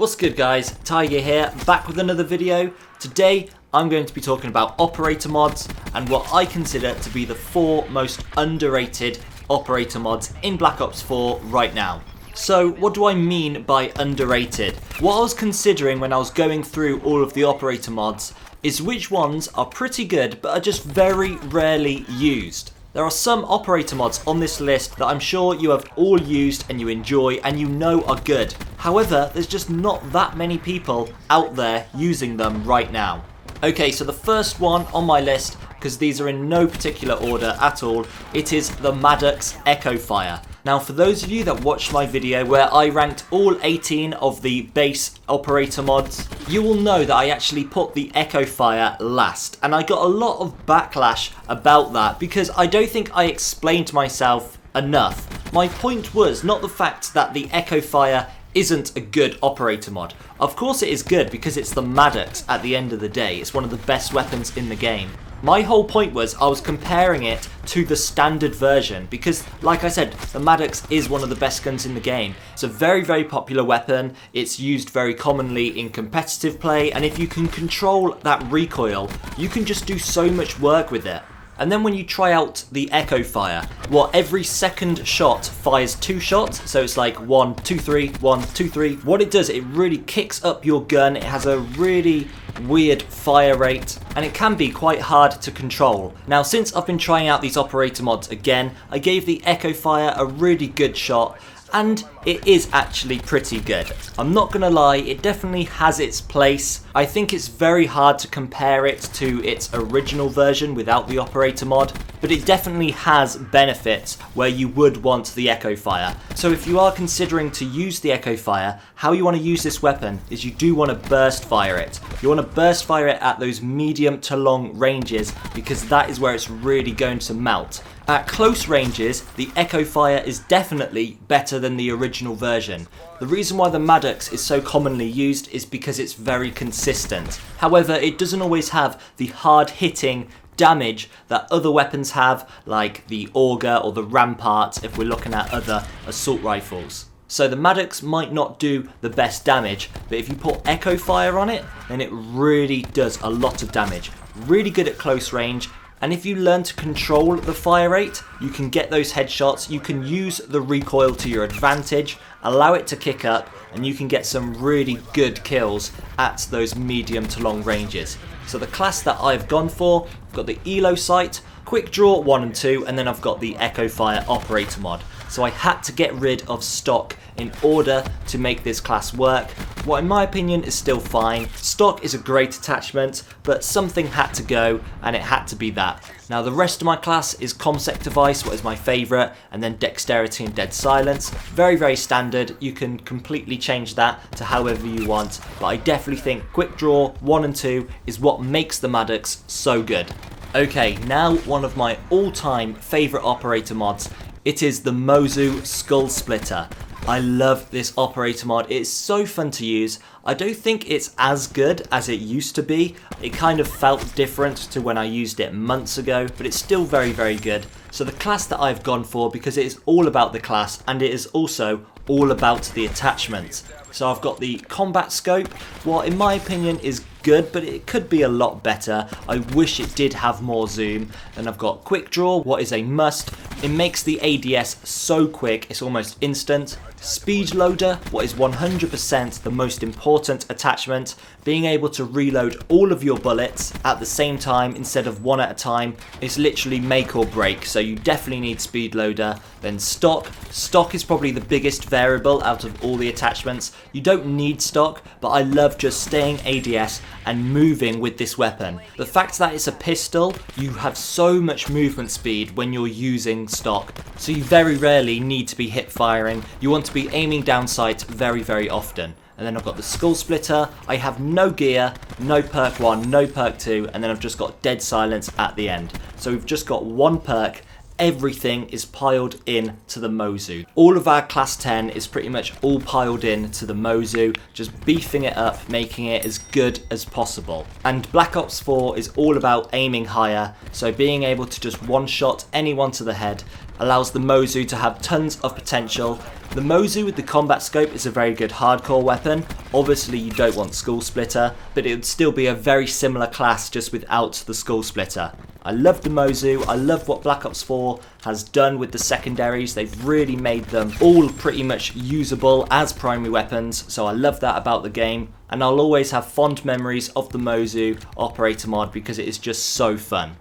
What's good guys, Tiger here, back with another video. Today I'm going to be talking about operator mods and what I consider to be the 4 most underrated operator mods in Black Ops 4 right now. So what do I mean by underrated? What I was considering when I was going through all of the operator mods is which ones are pretty good but are just very rarely used. There are some operator mods on this list that I'm sure you have all used and you enjoy and you know are good. However, there's just not that many people out there using them right now. Okay, so the first one on my list, because these are in no particular order at all, it is the Maddox Echo Fire. Now for those of you that watched my video where I ranked all 18 of the base operator mods, you will know that I actually put the Echo Fire last, and I got a lot of backlash about that because I don't think I explained myself enough. My point was not the fact that the Echo Fire isn't a good operator mod. Of course it is good because it's the Maddox at the end of the day. It's one of the best weapons in the game. My whole point was I was comparing it to the standard version because, like I said, the Maddox is one of the best guns in the game. It's a very, very popular weapon. It's used very commonly in competitive play, and if you can control that recoil, you can just do so much work with it. And then when you try out the Echo Fire, every second shot fires 2 shots, so it's like 1, 2, 3, 1, 2, 3. What it does, it really kicks up your gun. It has a really weird fire rate, and it can be quite hard to control. Now, since I've been trying out these operator mods again, I gave the Echo Fire a really good shot, and it is actually pretty good. I'm not gonna lie, it definitely has its place. I think it's very hard to compare it to its original version without the operator mod, but it definitely has benefits where you would want the Echo Fire. So if you are considering to use the Echo Fire, how you want to use this weapon is you do want to burst fire it. You want to burst fire it at those medium to long ranges because that is where it's really going to melt. At close ranges, the Echo Fire is definitely better than the original version. The reason why the Maddox is so commonly used is because it's very consistent. However, it doesn't always have the hard-hitting damage that other weapons have, like the Auger or the Rampart if we're looking at other assault rifles. So the Maddox might not do the best damage, but if you put Echo Fire on it, then it really does a lot of damage. Really good at close range. And if you learn to control the fire rate, you can get those headshots, you can use the recoil to your advantage, allow it to kick up, and you can get some really good kills at those medium to long ranges. So the class that I've gone for, I've got the Elo Sight, Quick Draw 1 and 2, and then I've got the Echo Fire operator mod. So I had to get rid of stock in order to make this class work. What in my opinion is still fine. Stock is a great attachment, but something had to go, and it had to be that. Now the rest of my class is ComSec Device, what is my favourite, and then Dexterity and Dead Silence. Very, very standard. You can completely change that to however you want, but I definitely think Quick Draw 1 and 2 is what makes the Maddox so good. Okay, now one of my all-time favourite operator mods. It is the Mozu Skull Splitter. I love this operator mod. It's so fun to use. I don't think it's as good as it used to be. It kind of felt different to when I used it months ago, but it's still very, very good. So the class that I've gone for, because it is all about the class and it is also all about the attachments. So I've got the combat scope, what in my opinion is good, but it could be a lot better. I wish it did have more zoom. Then I've got Quick Draw, what is a must. It makes the ADS so quick, it's almost instant. Speed Loader, what is 100% the most important attachment. Being able to reload all of your bullets at the same time instead of one at a time is literally make or break, so you definitely need Speed Loader. Then stock. Stock is probably the biggest variable out of all the attachments. You don't need stock, but I love just staying ADS and moving with this weapon. The fact that it's a pistol, you have so much movement speed when you're using stock, so you very rarely need to be hip firing. You want to be aiming down sight very, very often. And then I've got the Skull Splitter. I have no gear, no perk 1, no perk 2, and then I've just got Dead Silence at the end. So we've just got 1 perk. Everything is piled in to the Mozu. All of our class 10 is pretty much all piled in to the Mozu, just beefing it up, making it as good as possible. And Black Ops 4 is all about aiming higher, so being able to just one-shot anyone to the head allows the Mozu to have tons of potential. The Mozu with the combat scope is a very good hardcore weapon. Obviously you don't want Skull Splitter, but it would still be a very similar class just without the Skull Splitter. I love the Mozu, I love what Black Ops 4 has done with the secondaries. They've really made them all pretty much usable as primary weapons, so I love that about the game. And I'll always have fond memories of the Mozu operator mod because it is just so fun.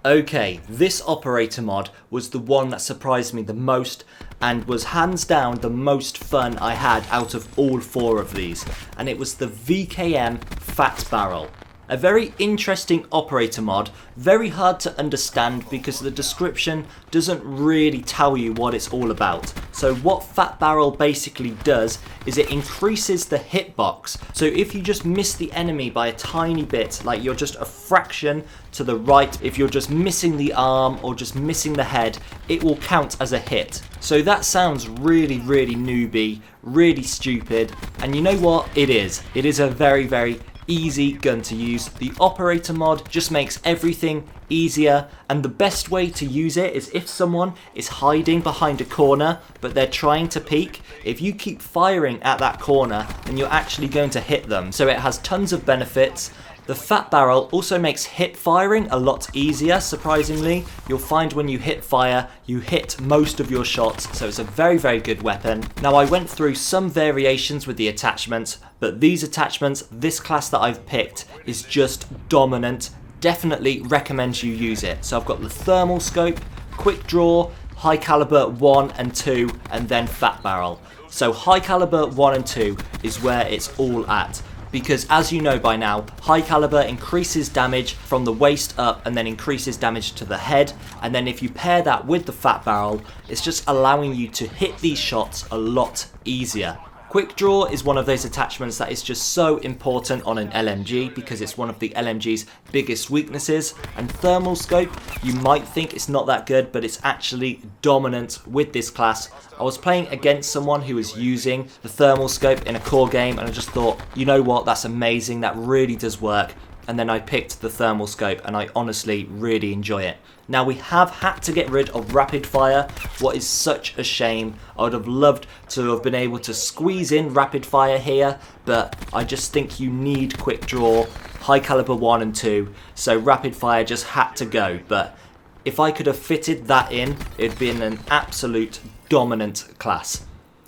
Okay, this operator mod was the one that surprised me the most and was hands down the most fun I had out of all 4 of these, and it was the VKM Fat Barrel. A very interesting operator mod, very hard to understand because the description doesn't really tell you what it's all about. So what Fat Barrel basically does is it increases the hitbox. So if you just miss the enemy by a tiny bit, like you're just a fraction to the right, if you're just missing the arm or just missing the head, it will count as a hit. So that sounds really newbie, really stupid, and you know what? It is. It is a very easy gun to use. The operator mod just makes everything easier, and the best way to use it is if someone is hiding behind a corner but they're trying to peek. If you keep firing at that corner, then you're actually going to hit them. So it has tons of benefits. The Fat Barrel also makes hip firing a lot easier, surprisingly. You'll find when you hit fire, you hit most of your shots, so it's a very good weapon. Now I went through some variations with the attachments, but these attachments, this class that I've picked, is just dominant. Definitely recommend you use it. So I've got the thermal scope, quick draw, high caliber 1 and 2, and then Fat Barrel. So high caliber 1 and 2 is where it's all at. Because as you know by now, high caliber increases damage from the waist up and then increases damage to the head, and then if you pair that with the Fat Barrel, it's just allowing you to hit these shots a lot easier. Quick Draw is one of those attachments that is just so important on an LMG because it's one of the LMG's biggest weaknesses, and Thermal Scope, you might think it's not that good, but it's actually dominant with this class. I was playing against someone who was using the Thermal Scope in a core game and I just thought, you know what, that's amazing, that really does work. And then I picked the Thermal Scope and I honestly really enjoy it. Now we have had to get rid of rapid fire, what is such a shame. I would have loved to have been able to squeeze in rapid fire here, but I just think you need quick draw, high caliber 1 and 2, so rapid fire just had to go. But if I could have fitted that in, it'd been an absolute dominant class.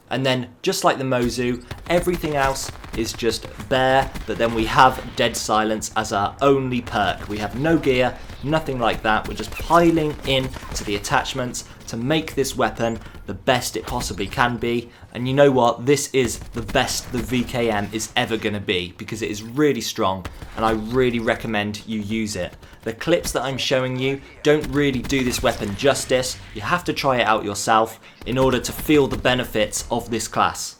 And then, just like the Mozu, everything else is just bare, but then we have Dead Silence as our only perk. We have no gear, nothing like that. We're just piling in to the attachments to make this weapon the best it possibly can be. And you know what? This is the best the VKM is ever going to be because it is really strong and I really recommend you use it. The clips that I'm showing you don't really do this weapon justice. You have to try it out yourself in order to feel the benefits of this class.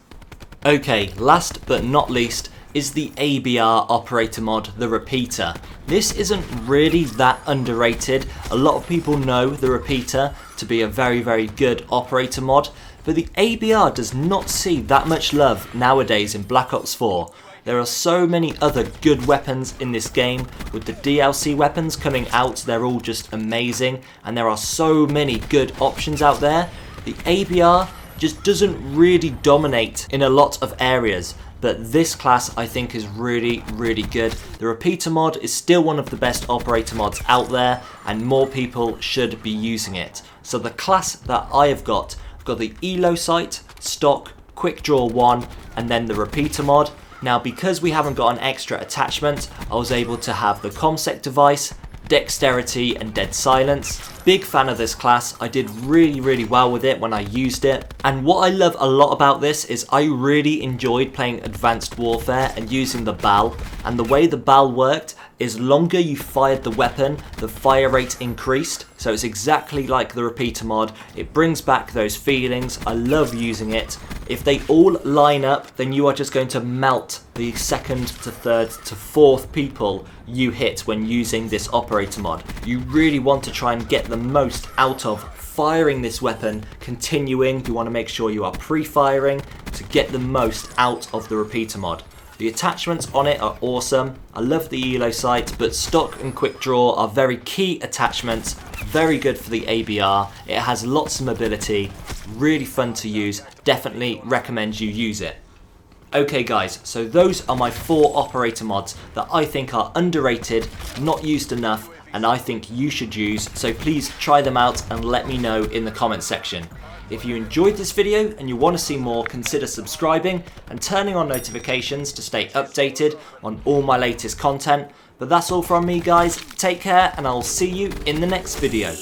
Okay, last but not least is the ABR operator mod, the Repeater. This isn't really that underrated. A lot of people know the Repeater to be a very good operator mod, but the ABR does not see that much love nowadays in Black Ops 4. There are so many other good weapons in this game. With the DLC weapons coming out, they're all just amazing, and there are so many good options out there. The ABR just doesn't really dominate in a lot of areas, but this class I think is really good. The Repeater mod is still one of the best operator mods out there, and more people should be using it. So the class that I've got the Elo Sight, Stock, Quick Draw 1, and then the Repeater mod. Now because we haven't got an extra attachment, I was able to have the ComSec device, Dexterity and Dead Silence. Big fan of this class. I did really well with it when I used it. And what I love a lot about this is I really enjoyed playing Advanced Warfare and using the BAL. And the way the BAL worked is longer you fired the weapon, the fire rate increased. So it's exactly like the Repeater mod. It brings back those feelings. I love using it. If they all line up, then you are just going to melt the second to third to fourth people you hit when using this operator mod. You really want to try and get the most out of firing this weapon, continuing. You want to make sure you are pre-firing to get the most out of the Repeater mod. The attachments on it are awesome. I love the ELO sight, but stock and quick draw are very key attachments. Very good for the ABR. It has lots of mobility, really fun to use. Definitely recommend you use it. Okay guys, so those are my 4 operator mods that I think are underrated, not used enough, and I think you should use, so please try them out and let me know in the comment section. If you enjoyed this video and you want to see more, consider subscribing and turning on notifications to stay updated on all my latest content. But that's all from me guys, take care and I'll see you in the next video.